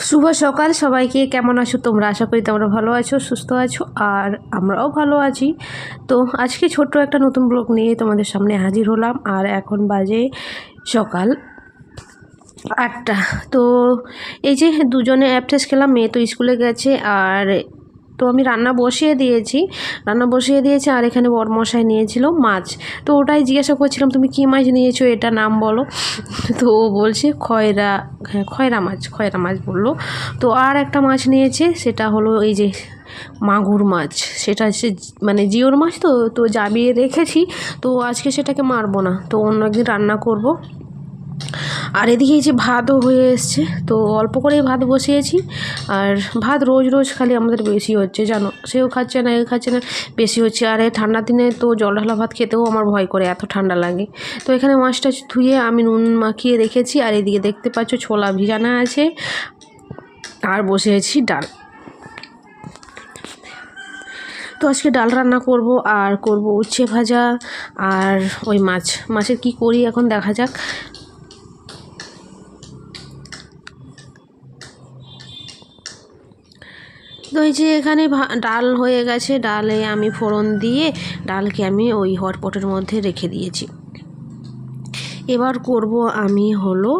শুভ সকাল সবাইকে। কেমন আছো তোমরা? আশা করি তোমরা ভালো আছো, সুস্থ আছো, আর আমরাও ভালো আছি। তো আজকে ছোট্ট একটা নতুন ব্লগ নিয়ে তোমাদের সামনে হাজির হলাম। আর এখন বাজে সকাল 8টা। তো এই যে দুজনে অ্যাপ টেস্ট খেলাম, মেয়ে তো স্কুলে গেছে। আর তো আমি রান্না বসিয়ে দিয়েছি আর এখানে বরমশাই নিয়েছিল মাছ। তো ওটাই জিজ্ঞাসা করছিলাম, তুমি কী মাছ নিয়েছো, এটা নাম বলো। তো ও বলছে খয়রা মাছ বললো। তো আর একটা মাছ নিয়েছে, সেটা হলো এই যে মাগুর মাছ। সেটা হচ্ছে মানে জিওর মাছ। তো তো জাবিয়ে রেখেছি, তো আজকে সেটাকে মারবো না, তো অন্য একদিন রান্না করব। আর এদিকে এই যে ভাতও হয়ে এসছে, তো অল্প করেই ভাত বসিয়েছি। আর ভাত রোজ রোজ খালি আমাদের বেশি হচ্ছে, জানো, সেও খাচ্ছে না, এও খাচ্ছে না, বেশি হচ্ছে। আর এই ঠান্ডার দিনে তো জল ঢালা ভাত খেতেও আমার ভয় করে, এত ঠান্ডা লাগে। তো এখানে মাছটা ধুয়ে আমি নুন মাখিয়ে রেখেছি। আর এদিকে দেখতে পাচ্ছ ছোলা ভিজানো আছে, আর বসিয়েছি ডাল। তো আজকে ডাল রান্না করব, আর করব উচ্ছে ভাজা, আর ওই মাছের কি করি এখন দেখা যাক। তো এই যে এখানে ডাল হয়ে গেছে, ডালে আমি ফোড়ন দিয়ে ডালকে আমি ওই হটপটের মধ্যে রেখে দিয়েছি। এবার করব আমি হলো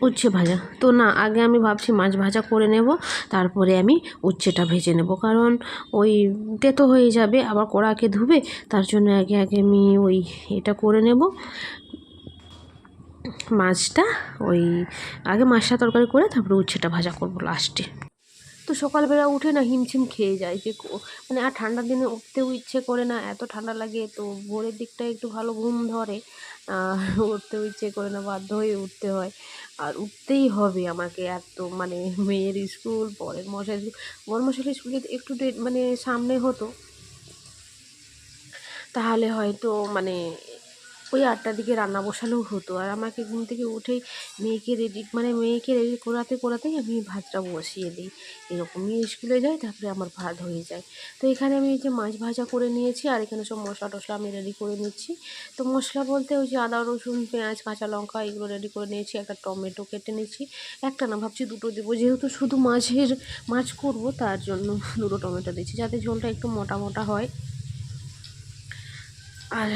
উচ্ছে ভাজা। তো না, আগে আমি ভাবছি মাছ ভাজা করে নেব, তারপরে আমি উচ্ছেটা ভেজে নেব, কারণ ওই তেতো হয়ে যাবে, আবার কড়াকে ধুবে। তার জন্য আগে আমি ওই এটা করে নেব, মাছটা ওই আগে মাছটা তরকারি করে তারপরে উচ্ছেটা ভাজা করব লাস্টে। তো সকালবেলা উঠে না হিমশিম খেয়ে যায়, যে মানে আর ঠান্ডার দিনে উঠতেও ইচ্ছে করে না, এত ঠান্ডা লাগে। তো ভোরের দিকটা একটু ভালো ঘুম ধরে, উঠতেও ইচ্ছে করে না, বাধ্য হয়ে উঠতে হয়। আর উঠতেই হবে আমাকে, এত মানে মেয়ের স্কুল, পরের মশাই স্কুল। বড় মশাইয়ের স্কুল যদি একটু মানে সামনে হতো, তাহলে হয়তো মানে ওই 8টার দিকে রান্না বসালেও হতো। আর আমাকে ঘুম থেকে উঠেই মেয়েকে রেডি করাতেই আমি ভাতটা বসিয়ে দিই। এরকম মেয়ে স্কুলে যায়, তারপরে আমার ভাত হয়ে যায়। তো এখানে আমি এই যে মাছ ভাজা করে নিয়েছি, আর এখানে সব মশলা টশলা আমি রেডি করে নিচ্ছি। তো মশলা বলতে ওই যে আদা রসুন পেঁয়াজ কাঁচা লঙ্কা এগুলো রেডি করে নিয়েছি, একটা টমেটো কেটে নিচ্ছি। একটা না, ভাবছি দুটো দেবো, যেহেতু শুধু মাছ করব, তার জন্য দুটো টমেটো দিচ্ছি, যাতে ঝোলটা একটু মোটা মোটা হয়। আর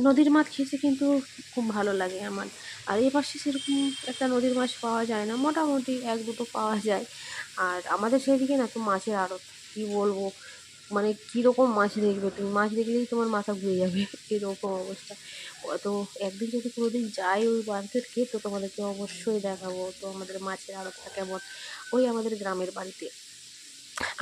নদীর মাছ খেতে কিন্তু খুব ভালো লাগে আমার। আর এই পাশে সেরকম একটা নদীর মাছ পাওয়া যায় না, মোটামুটি এক দুটো পাওয়া যায়। আর আমাদের সেদিকে না তো মাছের আড়ত, কী বলবো, মানে কীরকম মাছ দেখবে তুমি, মাছ দেখলেই তোমার মাথা ঘুরে যাবে, এরকম অবস্থা। তো একদিন যদি কোনোদিন যাই ওই মার্কেটকে, তো তোমাদেরকে অবশ্যই দেখাবো তো আমাদের মাছের আড়তটা কেমন, ওই আমাদের গ্রামের বাড়িতে।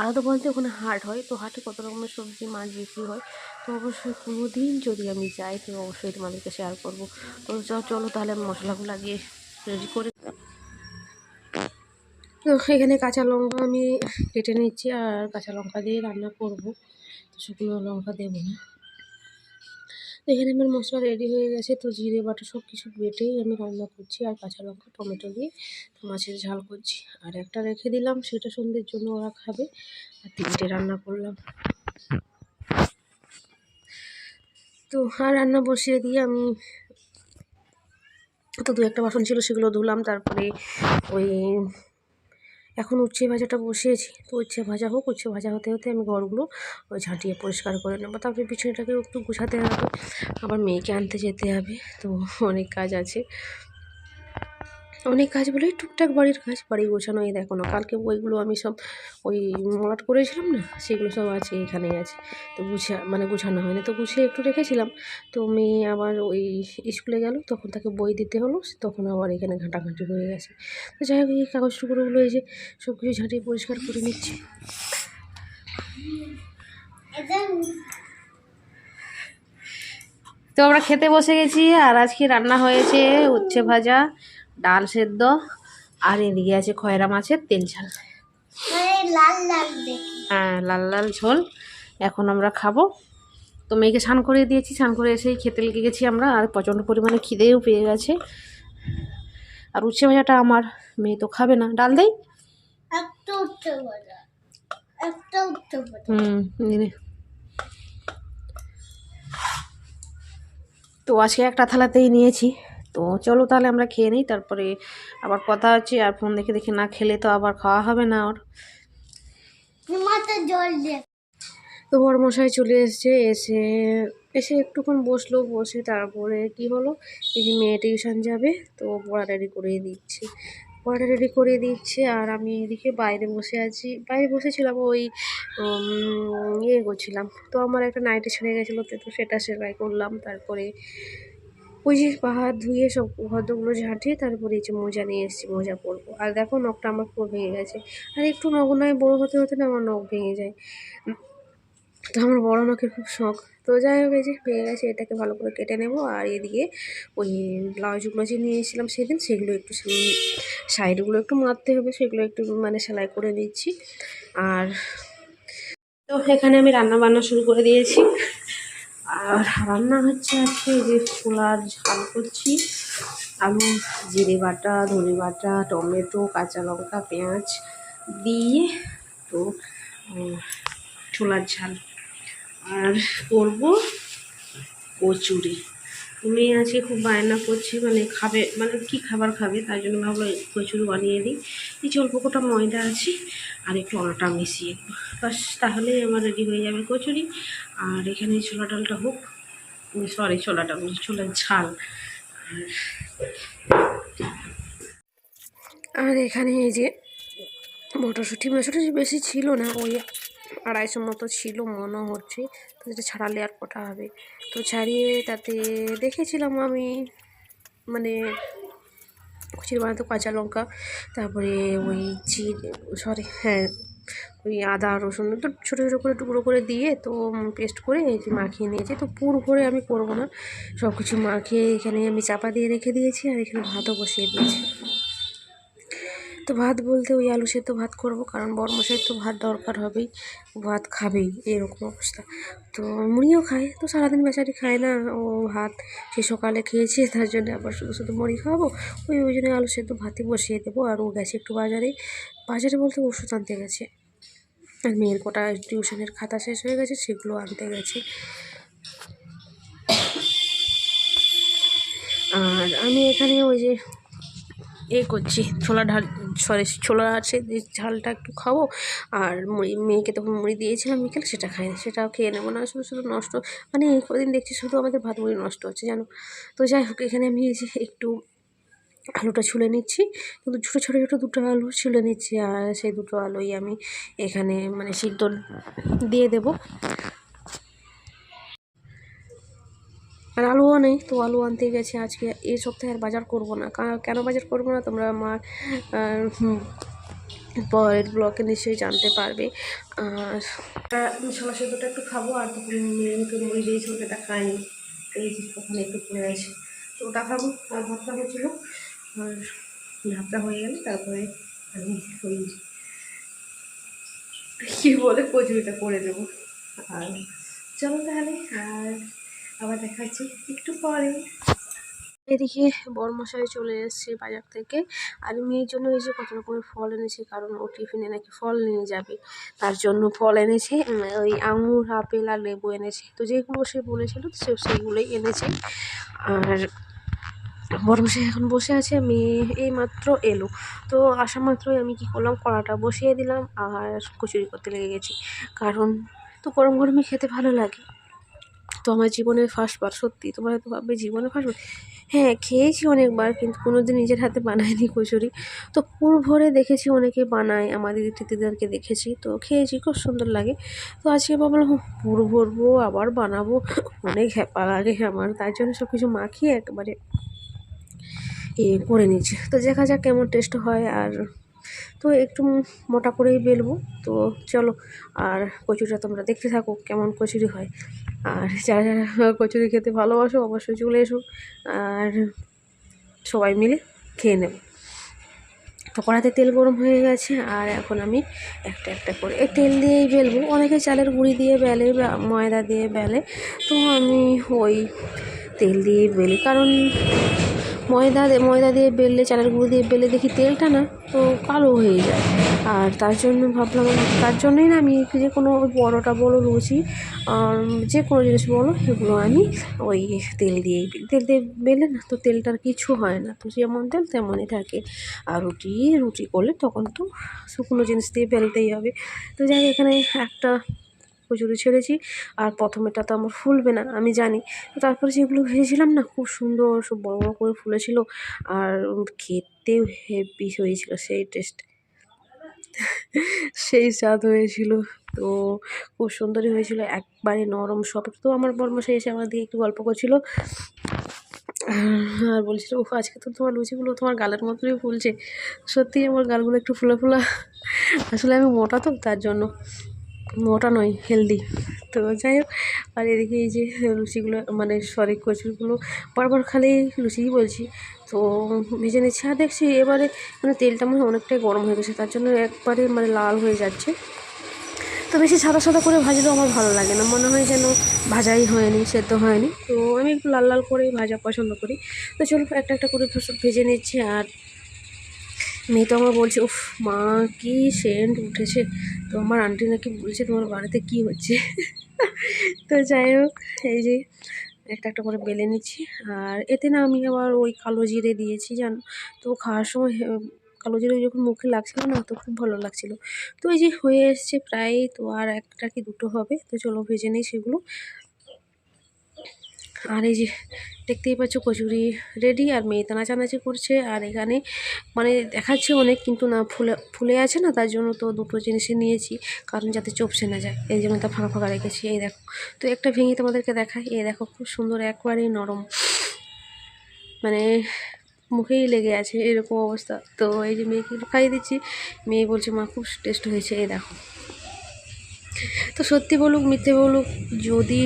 আলাদা বলতে ওখানে হাট হয়, তো হাটে কত রকমের সবজি মাছ বিক্রি হয়। তো অবশ্যই কোনো দিন যদি আমি যাই, তো অবশ্যই তোমাদেরকে শেয়ার করবো। তো চলো তাহলে আমি মশলাগুলো লাগিয়ে রেডি করে। তো এখানে কাঁচা লঙ্কা আমি কেটে নিচ্ছি, আর কাঁচা লঙ্কা দিয়ে রান্না করব, তো শুকনো লঙ্কা দেবো না। তো এখানে আমার মশলা রেডি হয়ে গেছে, তো জিরে বাটা সব কিছু বেটেই আমি রান্না করছি, আর কাঁচা লঙ্কা টমেটো দিয়ে মাছের ঝাল করছি। আর একটা রেখে দিলাম, সেটা সন্ধ্যের জন্য ওরা খাবে। আর 3টে রান্না করলাম। তো আর রান্না বসিয়ে দিয়ে আমি তো 2-1টা বাসন ছিল, সেগুলো ধুলাম। তারপরে ওই এখন উচ্ছে ভাজাটা বসিয়েছি, তো উচ্ছে ভাজা হোক, উচ্ছে ভাজা হতে হতে আমি ঘরগুলো ওই ঝাঁটিয়ে পরিষ্কার করে নেবো। তারপরে বিছানাটাকেও একটু গুছাতে হবে, আবার মেয়েকে আনতে যেতে হবে, তো অনেক কাজ আছে। অনেক কাজ বলে টুকটাক বাড়ির কাজ, বাড়ি গোছানো। এই দেখো না, কালকে বইগুলো আমি সব ওই মলাট করেছিলাম না, সেগুলো সব আছে, এখানেই আছে। তো গোছানো হয় না, তো গুছিয়ে একটু রেখেছিলাম। তো মেয়ে আবার ওই স্কুলে গেল, তখন তাকে বই দিতে হলো, তখন আবার এখানে ঘাঁটাঘাঁটি হয়ে গেছে। তো যাই হোক, এই কাগজ টুকরোগুলো এই যে সব কিছু ঝাঁটিয়ে পরিষ্কার করে নিচ্ছি। তো আমরা খেতে বসে গেছি, আর আজকে রান্না হয়েছে উচ্ছে ভাজা, ডাল সেদ্ধ, আর এদিকে আছে খয়রা মাছের তেল ঝাল। হ্যাঁ, লাল লাল ঝোল। এখন আমরা খাবো। তো মেয়েকে স্নান করে দিয়েছি, স্নান করে এসেই খেতে লেগে গেছি আমরা। আর প্রচণ্ড পরিমাণে খিদেও পেয়ে গেছে। আর উচ্ছে ভাজাটা আমার মেয়ে তো খাবে না, ডাল দেই। তো আজকে একটা থালাতেই নিয়েছি, তো চলো তাহলে আমরা খেয়ে নিই, তারপরে আবার কথা হচ্ছে। আর ফোন দেখে দেখে না খেলে তো আবার খাওয়া হবে না ওর। তো বড় মশাই চলে এসছে, এসে এসে একটুক্ষণ বসলো, বসে তারপরে কি হলো, এই যে মেয়ে টিউশন যাবে তো পড়া রেডি করে দিচ্ছে, পড়াটা রেডি করে দিচ্ছে। আর আমি এদিকে বাইরে বসে আছি, বাইরে বসেছিলাম ওই ইয়ে করছিলাম। তো আমার একটা নাইটি ছেড়ে গেছিলো, তো সেটা সেলাই করলাম। তারপরে ওই যে পা হাত ধুয়ে সব ঘরগুলো ঝাঁটিয়ে তারপরে এই যে মোজা নিয়ে এসেছি, মোজা পরবো। আর দেখো নখটা আমার পুরো ভেঙে গেছে। আর একটু নখ নয় বড়ো হতে হতে না আমার নখ ভেঙে যায়। তো আমার বড় নখের খুব শখ। তো যাই হোক, এই যে ভেঙে গেছে, এটাকে ভালো করে কেটে নেবো। আর এদিকে ওই ব্লাউজগুলো যে নিয়ে এসেছিলাম সেদিন, সেগুলো একটু সাইডগুলো একটু মারতে হবে, সেগুলো একটু মানে সেলাই করে দিচ্ছি। আর তো এখানে আমি রান্না বান্না শুরু করে দিয়েছি। আর রান্না হচ্ছে আজকে এই যে ছোলার ঝাল করছি, আলু, জিরে বাটা, ধনে বাটা, টমেটো, কাঁচা লঙ্কা, পেঁয়াজ দিয়ে তো ছোলার ঝাল। আর করবো কচুরি। মেয়ে আজকে খুব বায়না করছে, মানে খাবে, মানে কি খাবার খাবে, তাই জন্য ভাবলো কচুরি বানিয়ে দিই। এই যে অল্প কটা ময়দা আছে আর একটু আটা মিশিয়ে বাস, তাহলেই আমার রেডি হয়ে যাবে কচুরি। আর এখানে ছোলা ডালটা হোক, সরি ছোলা ডাল, ছোলার ঝাল। আর এখানে এই যে মটরশুঁটি বেশি ছিল না, ওই 250 মতো ছিল মনে হচ্ছে। তো যেটা ছাড়ালে আর কটা হবে, তো ছাড়িয়ে তাতে দেখেছিলাম আমি, মানে কচুরি বানাতে কাঁচা লঙ্কা, তারপরে ওই ওই আদা রসুন তো ছোটো ছোটো করে টুকরো করে দিয়ে তো পেস্ট করে এই যে মাখিয়ে নিয়েছি। তো পুর ভরে আমি করবো না, সব কিছু মাখিয়ে এখানে আমি চাপা দিয়ে রেখে দিয়েছি। আর এখানে ভাতও বসিয়ে দিয়েছি। তো ভাত বলতে ওই আলু সেদ্ধ ভাত করব, কারণ বড়মশাই তো ভাত দরকার হবেই, ভাত খাবেই, এরকম অবস্থা। তো মুড়িও খায়, তো সারাদিন বেচারি খায় না ও ভাত, সে সকালে খেয়েছে, তার জন্য আবার শুধু শুধু মুড়ি খাওয়াবো। ওই জন্য আলু সেদ্ধ ভাতই বসিয়ে দেবো। আর ও গেছে একটু বাজারে বলতে ওষুধ আনতে গেছে। আর মেয়ের কটা টিউশনের খাতা শেষ হয়ে গেছে, সেগুলো আনতে গেছে। আর আমি এখানে ওই যে করছি ছোলা আছে, যে ঝালটা একটু খাবো। আর মেয়েকে তখন মুড়ি দিয়েছিলাম বিকেলে, সেটা খাইনি, সেটাও খেয়ে নেবো না, শুধু শুধু নষ্ট, মানে এই কদিন দেখছি শুধু আমাদের ভাত মুড়ি নষ্ট হচ্ছে জানো। তো যাই হোক, এখানে আমি এই যে একটু আলুটা ছুলে নিচ্ছি, কিন্তু ছোটো ছোটো ছোটো দুটো আলু ছুলে নিচ্ছি। আর সেই দুটো আলুই আমি এখানে মানে সিদ্ধ দিয়ে দেবো। আর আলুও নেই, তো আলু আনতে গেছে আজকে। এই সপ্তাহে আর বাজার করবো না, কেন বাজার করবো না তোমরা আমার পরের ব্লগে নিশ্চয়ই জানতে পারবে। আর ছোলা সেদ্ধটা একটু খাবো। আর তখন মেয়েকে মুড়ি দিয়েছি, ওটা খাইনি, এই যে ওখানে একটু পড়ে আছে, তো ওটা খাবো। আর ভাতটা হয়েছিল, আর ভাতটা হয়ে গেলে তারপরে আমি ওই কী বলে কচুরিটা করে দেবো। আর চলো তাহলে, আর আবার দেখাচ্ছি একটু পরে। এদিকে বড়মশাই চলে এসেছে বাজার থেকে। আর মেয়ের জন্য এই যে কত রকমের ফল এনেছে, কারণ ও টিফিনে নাকি ফল নিয়ে যাবে, তার জন্য ফল এনেছে। ওই আঙুর, আপেল আর লেবু এনেছে। তো যেগুলো সে বলেছিল সেগুলোই এনেছে। আর বড়মশাই এখন বসে আছে, মেয়ে এই মাত্র এলো। তো আসা মাত্রই আমি কি করলাম, কড়াটা বসিয়ে দিলাম আর কচুরি করতে লেগে গেছি। কারণ তো গরম গরমই খেতে ভালো লাগে। তো আমার জীবনের ফার্স্টবার, সত্যি তোমরা হয়তো ভাববে জীবনের ফার্স্টবার, হ্যাঁ খেয়েছি অনেকবার, কিন্তু কোনোদিন নিজের হাতে বানাইনি কচুরি। তো পুর ভরে দেখেছি অনেকে বানায়, আমাদের দিদিদেরকে দেখেছি, তো খেয়েছি, খুব সুন্দর লাগে। তো আজকে ভাবলাম পুর ভরবো আবার বানাবো, অনেক হ্যাপা লাগে আমার, তাই জন্য সব কিছু মাখিয়ে একবারে করে নিচ্ছি। তো দেখা যাক কেমন টেস্ট হয়। আর তো একটু মোটা করেই বেলবো। তো চলো, আর কচুরিটা তোমরা দেখতে থাকো কেমন কচুরি হয়। আর যারা যারা কচুরি খেতে ভালোবাসো অবশ্যই চলে এসো, আর সবাই মিলে খেয়ে নেব। তো কড়াতে তেল গরম হয়ে গেছে, আর এখন আমি একটা একটা করে তেল দিয়েই বেলবো। অনেকে চালের গুঁড়ি দিয়ে বেলে বা ময়দা দিয়ে বেলে, তো আমি ওই তেল দিয়ে বেলি, কারণ ময়দা দিয়ে বেললে, চালের গুঁড়ো দিয়ে বেললে দেখি তেলটা না তো কালো হয়ে যায়। আর তার জন্য ভাবলাম, তার জন্যই না আমি যে কোনো পরোটা বলো, লুচি আর যে কোনো জিনিস বলো, এগুলো আমি ওই তেল দিয়ে বেলে না তো তেলটার কিছু হয় না, তো যেমন তেল তেমনই থাকে। আর রুটি করলে তখন তো শুকনো জিনিস দিয়ে বেলতেই হবে। তো যাই হোক, এখানে একটা কচুরি ছেড়েছি, আর প্রথমেটা তো আমার ফুলবে না আমি জানি। তো তারপরে যেগুলো ভেজেছিলাম না খুব সুন্দর সব বড় বড় করে ফুলেছিল, আর খেতেও হেভি হয়েছিল, সেই টেস্ট, সেই স্বাদ হয়েছিল। তো খুব সুন্দরই হয়েছিল, একবারে নরম সব। তো আমার বরমশাই এসে আমার দিয়ে একটু গল্প করছিল আর বলছিল, ও আজকে তো তোমার লুচিগুলো তোমার গালের মতনই ফুলছে। সত্যিই আমার গালগুলো একটু ফুলা ফুলা, আসলে আমি মোটা তো তার জন্য, মোটা নয়, হেলদি। তো যাই হোক, আর এদিকে এই যে লুচিগুলো মানে সরি কচুরিগুলো বারবার খালি লুচিই বলছি, তো ভেজে নিচ্ছি। আর দেখছি এবারে মানে তেলটা মনে হয় অনেকটাই গরম হয়ে গেছে, তার জন্য একবারে মানে লাল হয়ে যাচ্ছে। তো বেশি সাদা সাদা করে ভাজলেও আমার ভালো লাগে না, মনে হয় যেন ভাজাই হয়নি, সেদ্ধ হয়নি। তো আমি একটু লাল লাল করেই ভাজা পছন্দ করি। তো চলো একটা একটা করে ভেজে নিচ্ছি। আর মেয়ে তো আমার বলছে, উফ মা কি সেন্ট উঠেছে। তো আমার আন্টি নাকি বলছে তোমার বাড়িতে কি হচ্ছে। তো যাই হোক, এই যে একটা একটা করে বেলে নিচ্ছি। আর এতে না আমি আবার ওই কালো জিরে দিয়েছি জানো, তো খাওয়ার সময় কালো জিরে যখন মুখে লাগছিল না তো খুব ভালো লাগছিল। তো এই যে হয়ে এসছে প্রায়, তো আর একটা কি দুটো হবে, তো চলো ভেজে নিই সেগুলো। আর এই যে দেখতেই পাচ্ছ কচুরি রেডি, আর মেয়ে তো নাচানাচি করছে। আর এখানে মানে দেখাচ্ছে অনেক, কিন্তু না ফুলে ফুলে আছে না, তার জন্য তো দুটো জিনিসই নিয়েছি, কারণ যাতে চোপসে না যায়, এই জন্য তা ফাঁকা ফাঁকা রেখেছি। এই দেখো, তো একটা ভেঙে তোমাদেরকে দেখাই, এই দেখো খুব সুন্দর, একবারেই নরম, মানে মুখেই লেগে আছে এরকম অবস্থা। তো এই যে মেয়েকে একটু খাইয়ে দিচ্ছি, মেয়ে বলছে মা খুব টেস্ট হয়েছে, এই দেখো। তো সত্যি বলুক মিথ্যে বলুক, যদি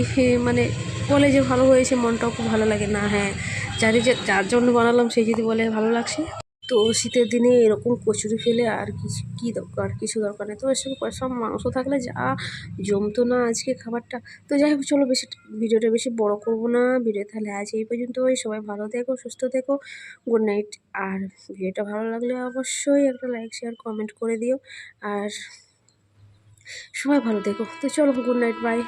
মানে বলে যে ভালো হয়েছে, মনটাও খুব ভালো লাগে না। হ্যাঁ, জানি যে যার জন্য বানালাম সেই যদি বলে ভালো লাগছে। তো শীতের দিনে এরকম কচুরি খেলে আর কিছু কী দরকার, কিছু দরকার নেই। তো এর সঙ্গে সব মাংস থাকলে যা জমতো না আজকে খাবারটা। তো যাই হোক, চলো বেশি ভিডিওটা বেশি বড় করব না, ভিডিও তাহলে আজ এই পর্যন্তই। সবাই ভালো থেকো, সুস্থ থেকো, গুড নাইট। আর ভিডিওটা ভালো লাগলে অবশ্যই একটা লাইক শেয়ার কমেন্ট করে দিও। আর সবাই ভালো থেকো। তো চলো, গুড নাইট, বাই।